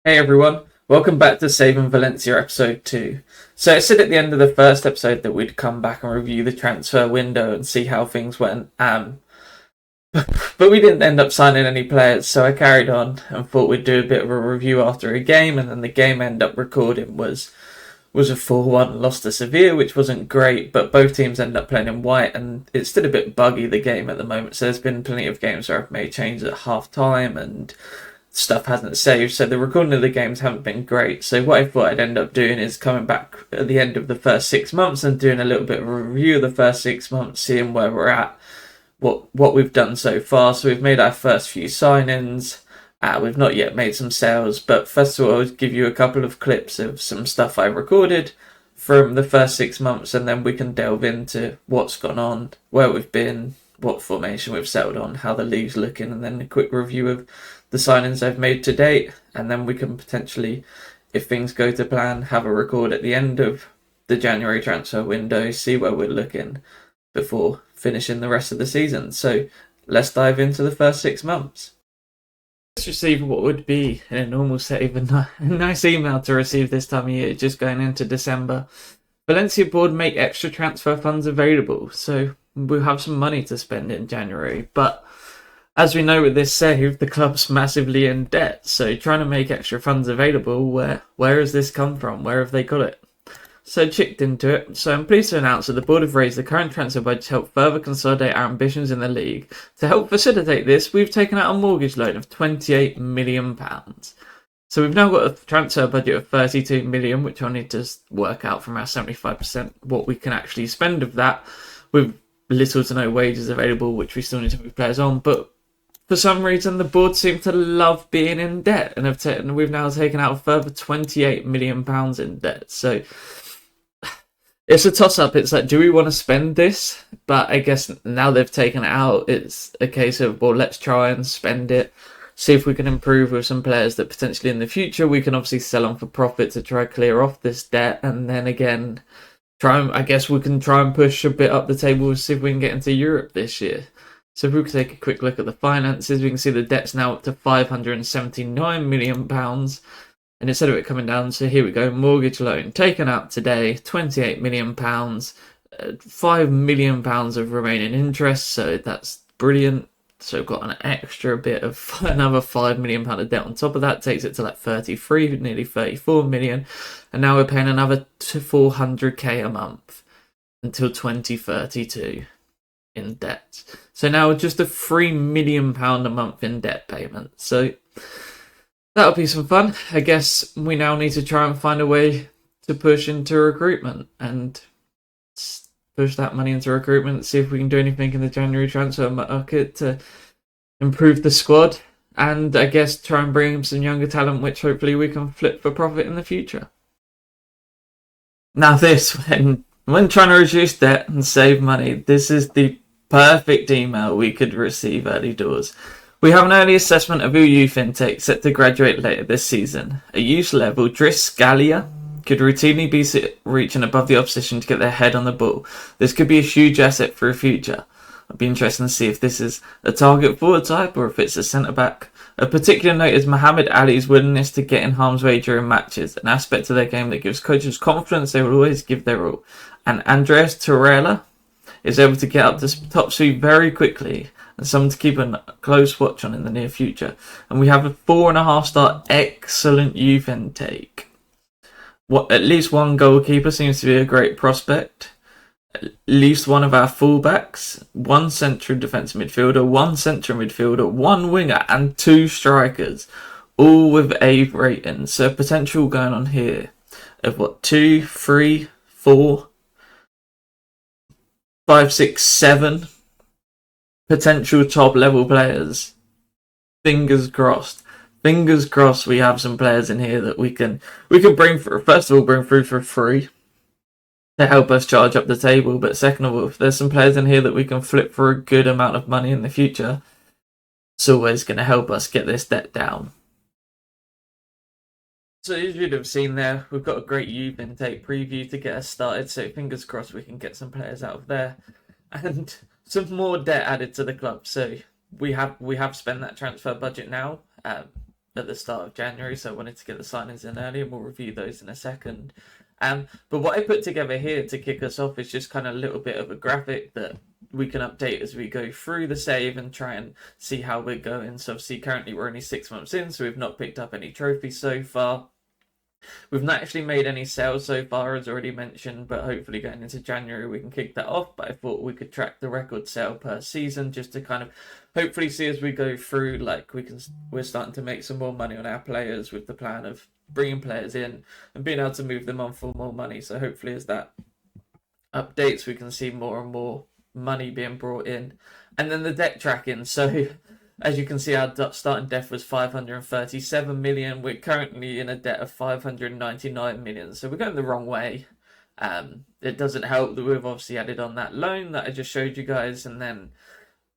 Hey everyone, welcome back to Saving Valencia episode 2. So I said at the end of the first episode that we'd come back and review the transfer window and see how things went. But we didn't end up signing any players, so I carried on and thought we'd do a bit of a review after a game, and then the game I ended up recording was a 4-1 loss to Sevilla, which wasn't great, but both teams ended up playing in white, and it's still a bit buggy, the game at the moment, so there's been plenty of games where I've made changes at half-time and stuff hasn't saved, so the recording of the games haven't been great. So what I thought I'd end up doing is coming back at the end of the first 6 months and doing a little bit of a review of the first 6 months, seeing where we're at, what we've done so far. So we've made our first few signings. We've not yet made some sales, but first of all, I'll give you a couple of clips of some stuff I recorded from the first 6 months, and then we can delve into what's gone on, where we've been, what formation we've settled on, how the league's looking, and then a quick review of the signings I've made to date. And then we can potentially, if things go to plan, have a record at the end of the January transfer window, see where we're looking before finishing the rest of the season. So let's dive into the first 6 months. Let's receive what would be, in a normal setting, a nice email to receive this time of year, just going into December. Valencia board make extra transfer funds available, so we'll have some money to spend in January. But as we know with this save, the club's massively in debt, so trying to make extra funds available, where has this come from? Where have they got it? So checked into it. So I'm pleased to announce that the board have raised the current transfer budget to help further consolidate our ambitions in the league. To help facilitate this, we've taken out a mortgage loan of £28 million. So we've now got a transfer budget of 32 million, which I'll need to work out from our 75% what we can actually spend of that, with little to no wages available, which we still need to move players on. But for some reason, the board seem to love being in debt, and we've now taken out a further £28 million in debt. So it's a toss-up. It's like, do we want to spend this? But I guess now they've taken it out, it's a case of, well, let's try and spend it, see if we can improve with some players that potentially in the future we can obviously sell on for profit to try clear off this debt, and then again, I guess we can try and push a bit up the table, see if we can get into Europe this year. So if we could take a quick look at the finances, we can see the debt's now up to £579 million. And instead of it coming down, so here we go, mortgage loan taken out today, £28 million, £5 million of remaining interest, so that's brilliant. So we've got an extra bit of another £5 million of debt on top of that, takes it to like 33, nearly 34 million. And now we're paying another 400k a month until 2032 in debt. So now just a £3 million a month in debt payment. So that'll be some fun. I guess we now need to try and find a way to push into recruitment and push that money into recruitment, see if we can do anything in the January transfer market to improve the squad, and I guess try and bring in some younger talent, which hopefully we can flip for profit in the future. Now this, when trying to reduce debt and save money, this is the perfect email we could receive early doors. We have an early assessment of your youth intake set to graduate later this season. At youth level, Driss Scalia could routinely be reaching above the opposition to get their head on the ball. This could be a huge asset for a future. I'd be interested to see if this is a target forward type or if it's a centre-back. A particular note is Mohamed Ali's willingness to get in harm's way during matches, an aspect of their game that gives coaches confidence they will always give their all. And Andreas Torreira is able to get up to top speed very quickly, and someone to keep a close watch on in the near future. And we have a 4.5-star excellent youth intake. At least one goalkeeper seems to be a great prospect. At least one of our fullbacks, one central defensive midfielder, one central midfielder, one winger, and 2 strikers, all with A ratings. So potential going on here of 2, 3, 4, 5, 6, 7 potential top level players. Fingers crossed. Fingers crossed we have some players in here that we can bring through. First of all, bring through for free to help us charge up the table. But second of all, if there's some players in here that we can flip for a good amount of money in the future, it's always going to help us get this debt down. So as you'd have seen there, we've got a great youth intake preview to get us started. So fingers crossed we can get some players out of there. And some more debt added to the club. So we have spent that transfer budget now. at the start of January, so I wanted to get the signings in early, and we'll review those in a second. But what I put together here to kick us off is just kind of a little bit of a graphic that we can update as we go through the save and try and see how we're going. So obviously currently we're only 6 months in, so we've not picked up any trophies so far. We've not actually made any sales so far, as already mentioned, but hopefully going into January we can kick that off. But I thought we could track the record sale per season just to kind of hopefully see as we go through, like we're starting to make some more money on our players with the plan of bringing players in and being able to move them on for more money. So hopefully as that updates, we can see more and more money being brought in. And then the debt tracking. So as you can see, our starting debt was 537 million. We're currently in a debt of 599 million. So we're going the wrong way. It doesn't help that we've obviously added on that loan that I just showed you guys. And then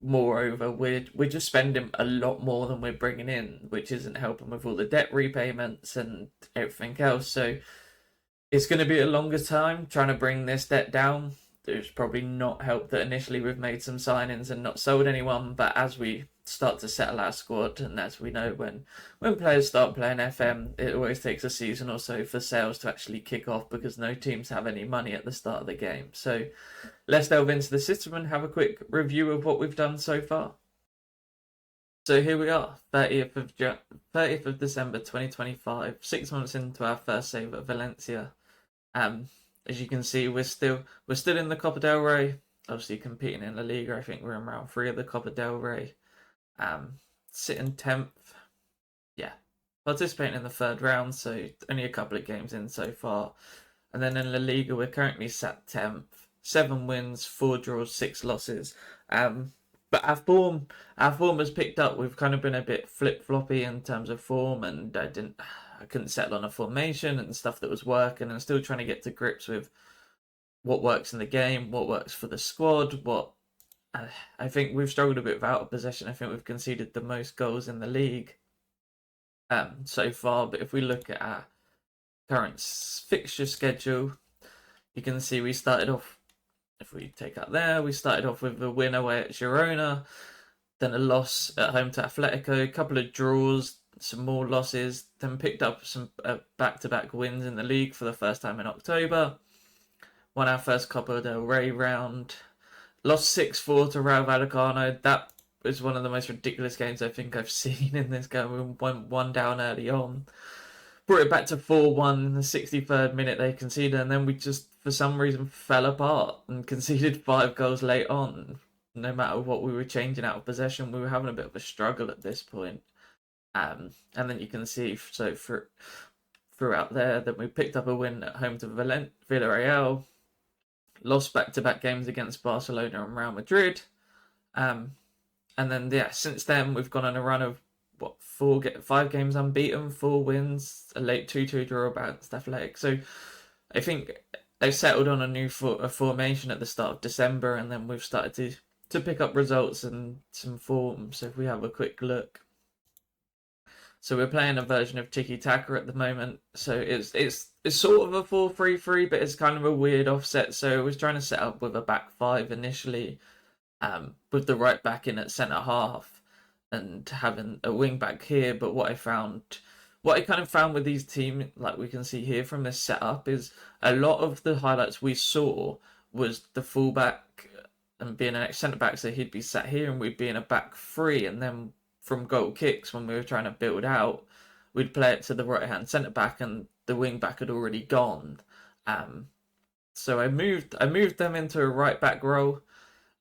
moreover, we're just spending a lot more than we're bringing in, which isn't helping with all the debt repayments and everything else. So it's going to be a longer time trying to bring this debt down. There's probably not helped that initially we've made some signings and not sold anyone, but as we start to settle our squad, and as we know, when players start playing FM, it always takes a season or so for sales to actually kick off because no teams have any money at the start of the game. So let's delve into the system and have a quick review of what we've done so far. So here we are, 30th of December 2025, 6 months into our first save at Valencia. As you can see, we're still in the Copa del Rey, obviously competing in La Liga. I think we're in round 3 of the Copa del Rey. Sitting 10th, participating in the 3rd round, so only a couple of games in so far. And then in La Liga, we're currently sat 10th, 7 wins, 4 draws, 6 losses. But our form has picked up. We've kind of been a bit flip-floppy in terms of form, and I couldn't settle on a formation and stuff that was working. And still trying to get to grips with what works in the game, what works for the squad. I think we've struggled a bit with out of possession. I think we've conceded the most goals in the league so far. But if we look at our current fixture schedule, you can see we started off. If we take out there, we started off with a win away at Girona, then a loss at home to Atletico, a couple of draws, some more losses, then picked up some back-to-back wins in the league for the first time in October, won our first Copa del Rey round, lost 6-4 to Rayo Vallecano. That was one of the most ridiculous games I think I've seen in this game. We went 1 down early on. Brought it back to 4-1 in the 63rd minute they conceded, and then we just, for some reason, fell apart and conceded 5 goals late on. No matter what we were changing out of possession, we were having a bit of a struggle at this point. And then you can see, so throughout there, that we picked up a win at home to Villarreal, lost back-to-back games against Barcelona and Real Madrid. And then, since then, we've gone on a run of 5 games unbeaten, 4 wins, a late 2-2 draw against Athletic. So I think they settled on a new formation at the start of December, and then we've started to pick up results and some form. So if we have a quick look, so we're playing a version of Tiki Taka at the moment. So it's sort of a 4-3-3, but it's kind of a weird offset. So I was trying to set up with a back 5 initially, with the right back in at centre half, and having a wing back here. But what I kind of found with these teams, like we can see here from this setup, is a lot of the highlights we saw was the fullback and being an centre back, so he'd be sat here and we'd be in a back 3, and then from goal kicks when we were trying to build out, we'd play it to the right hand centre back and the wing back had already gone. So I moved them into a right back role.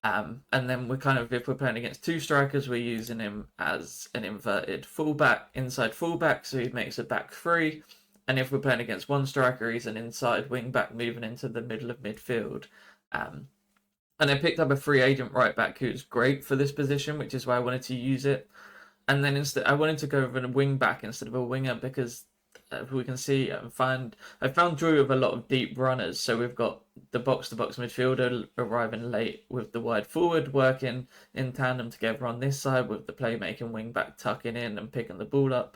And then we're kind of, if we're playing against 2 strikers, we're using him as an inverted fullback, inside fullback, so he makes a back 3. And if we're playing against 1 striker, he's an inside wing back moving into the middle of midfield. And I picked up a free agent right back who's great for this position, which is why I wanted to use it. And then instead, I wanted to go with a wing back instead of a winger because we can see I found joy with a lot of deep runners. So we've got the box-to-box midfielder arriving late with the wide forward working in tandem together on this side with the playmaking wing back tucking in and picking the ball up.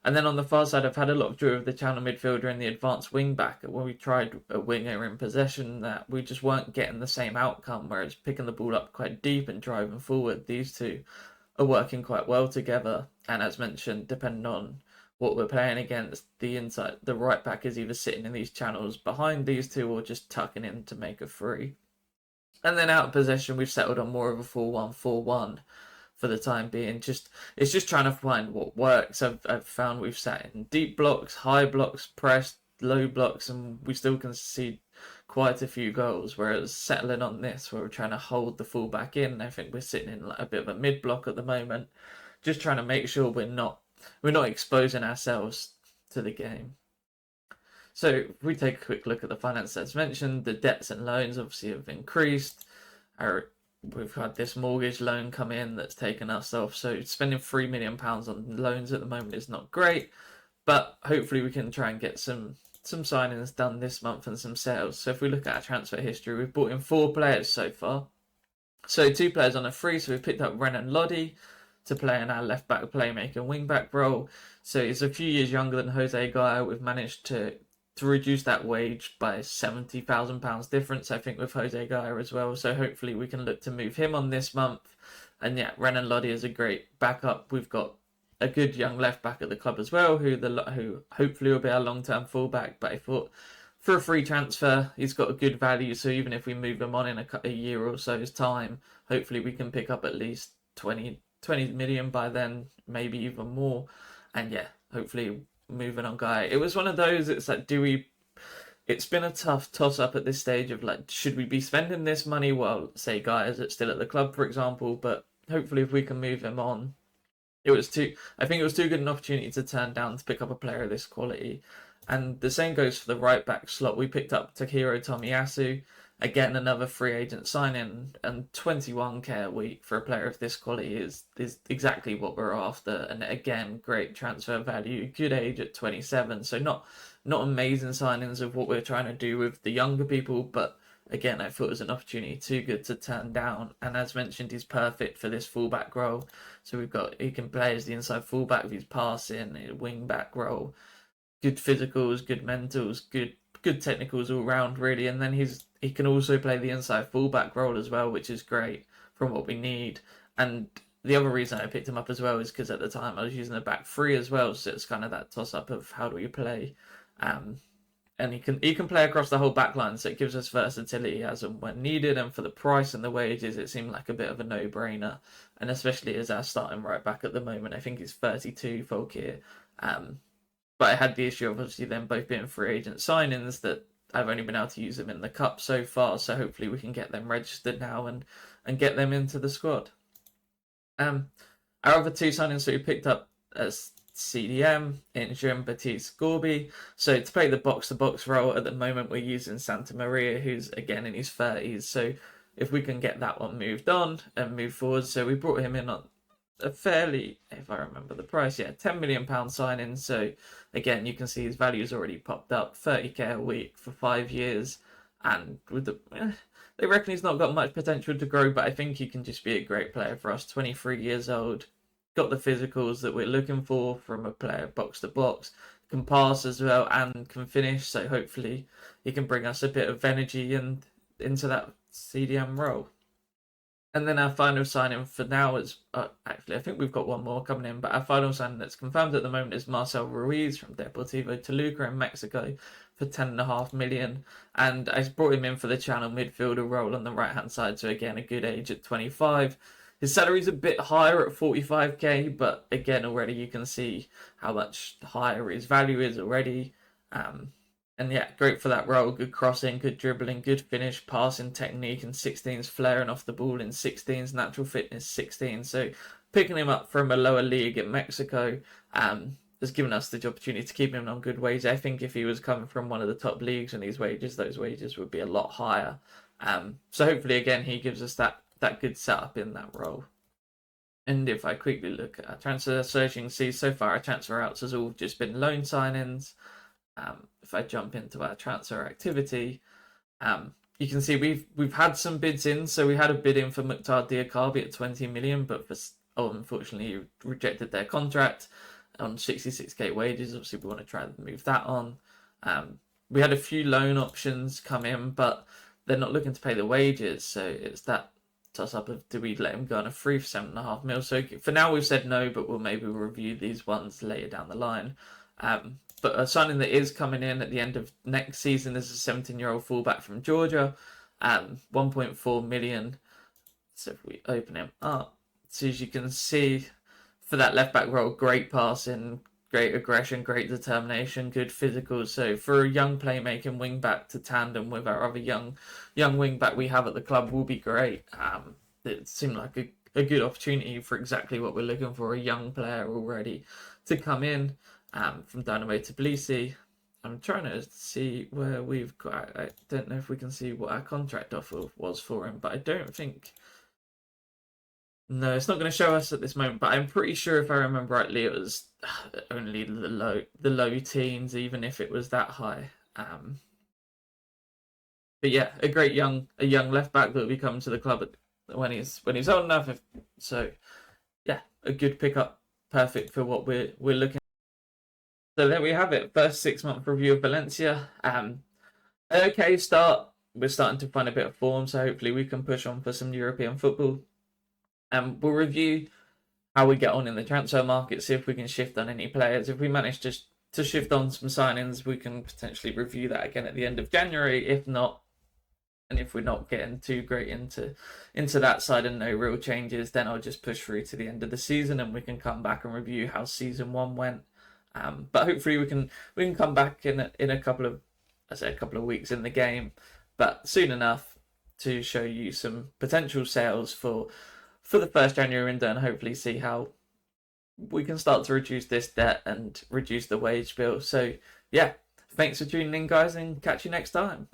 And then on the far side, I've had a lot of joy with the channel midfielder and the advanced wing back. When we tried a winger in possession, that we just weren't getting the same outcome, whereas picking the ball up quite deep and driving forward, these two are working quite well together. And as mentioned, depending on what we're playing against, the right back is either sitting in these channels behind these two or just tucking in to make a free. And then out of possession, we've settled on more of a 4-1-4-1 for the time being. It's just trying to find what works. I've found we've sat in deep blocks, high blocks, pressed, low blocks, and we still concede quite a few goals. Whereas settling on this, where we're trying to hold the fullback in, I think we're sitting in like a bit of a mid block at the moment, just trying to make sure we're not exposing ourselves to the game. So if we take a quick look at the finances as mentioned, the debts and loans obviously have increased. We've had this mortgage loan come in that's taken us off. So spending £3 million on loans at the moment is not great, but hopefully we can try and get some signings done this month and some sales. So if we look at our transfer history, we've brought in 4 players so far. So 2 players on a free. So we've picked up Renan Lodi to play in our left back playmaker and wing back role. So he's a few years younger than Jose Gaia. We've managed to reduce that wage by £70,000 difference, I think, with Jose Gaia as well. So hopefully we can look to move him on this month. And yeah, Renan Lodi is a great backup. We've got a good young left back at the club as well, who hopefully will be our long-term fullback. But I thought for a free transfer, he's got a good value. So even if we move him on in a year or so's time, hopefully we can pick up at least 20 million by then, maybe even more. And yeah, hopefully moving on Guy. It was one of those, it's like, it's been a tough toss up at this stage of like, should we be spending this money while, say, Guy is still at the club, for example, but hopefully if we can move him on. I think it was too good an opportunity to turn down to pick up a player of this quality. And the same goes for the right back slot. We picked up Takehiro Tomiyasu, again another free agent signing, and 21k a week for a player of this quality is exactly what we're after. And again, great transfer value, good age at 27. So not amazing signings of what we're trying to do with the younger people, but again, I thought it was an opportunity too good to turn down. And as mentioned, he's perfect for this fullback role. So he can play as the inside fullback if he's passing, a wing back role. Good physicals, good mentals, good technicals all round really, and then he can also play the inside fullback role as well, which is great from what we need. And the other reason I picked him up as well is because at the time I was using the back 3 as well, so it's kind of that toss up of how do we play. And he can play across the whole back line, so it gives us versatility as and when needed. And for the price and the wages, it seemed like a bit of a no-brainer. And especially as our starting right back at the moment, I think he's 32 Volkir. But I had the issue of obviously them both being free agent signings that I've only been able to use them in the cup so far. So hopefully we can get them registered now and get them into the squad. Our other 2 signings that we picked up as CDM in Jean-Baptiste Gorby. So to play the box-to-box role at the moment, we're using Santa Maria, who's again in his 30s. So if we can get that one moved on and move forward. So we brought him in on a fairly, if I remember the price, £10 million signing. So again, you can see his value's already popped up, 30k a week for 5 years. And with they reckon he's not got much potential to grow, but I think he can just be a great player for us. 23 years old, got the physicals that we're looking for from a player box to box, can pass as well and can finish. So hopefully he can bring us a bit of energy and into that CDM role. And then our final signing for now is, actually, I think we've got one more coming in, but our final signing that's confirmed at the moment is Marcel Ruiz from Deportivo Toluca in Mexico for $10.5 million. And I brought him in for the channel midfielder role on the right-hand side, so again, a good age at 25. His salary's a bit higher at 45k, but again, already you can see how much higher his value is already. And yeah, great for that role. Good crossing, good dribbling, good finish, passing technique, and 16's flaring off the ball in 16's natural fitness 16. So picking him up from a lower league in Mexico has given us the opportunity to keep him on good wages. I think if he was coming from one of the top leagues and those wages would be a lot higher. So hopefully, again, he gives us that good setup in that role. And if I quickly look at our transfer search, you can see so far our transfer outs has all just been loan signings. If I jump into our transfer activity, you can see we've had some bids in. So we had a bid in for Mukhtar Diakabi at 20 million, but unfortunately he rejected their contract on 66k wages. Obviously we want to try and move that on. We had a few loan options come in, but they're not looking to pay the wages, so it's that toss up of do we let him go on a free for 7.5 mil. So for now we've said no, but we'll maybe review these ones later down the line. But a signing that is coming in at the end of next season is a 17-year-old fullback from Georgia, 1.4 million. So if we open him up, so as you can see, for that left back role, great passing, great aggression, great determination, good physical. So for a young playmaking wing back to tandem with our other young wing back we have at the club will be great. It seemed like a good opportunity for exactly what we're looking for, a young player already to come in from Dynamo Tbilisi. I'm trying to see where we've got. I don't know if we can see what our contract offer was for him, but I don't think. No, it's not going to show us at this moment, but I'm pretty sure if I remember rightly, it was only the low teens, even if it was that high. But yeah, a great young left back that will be coming to the club when he's old enough. So yeah, a good pickup, perfect for what we're looking. So there we have it. First 6-month review of Valencia. Okay start. We're starting to find a bit of form, so hopefully we can push on for some European football. We'll review how we get on in the transfer market, see if we can shift on any players. If we manage to shift on some signings, we can potentially review that again at the end of January. If not, and if we're not getting too great into that side and no real changes, then I'll just push through to the end of the season and we can come back and review how season 1 went. But hopefully we can come back in a couple of weeks in the game, but soon enough to show you some potential sales for the first January window and hopefully see how we can start to reduce this debt and reduce the wage bill. So yeah, thanks for tuning in, guys, and catch you next time.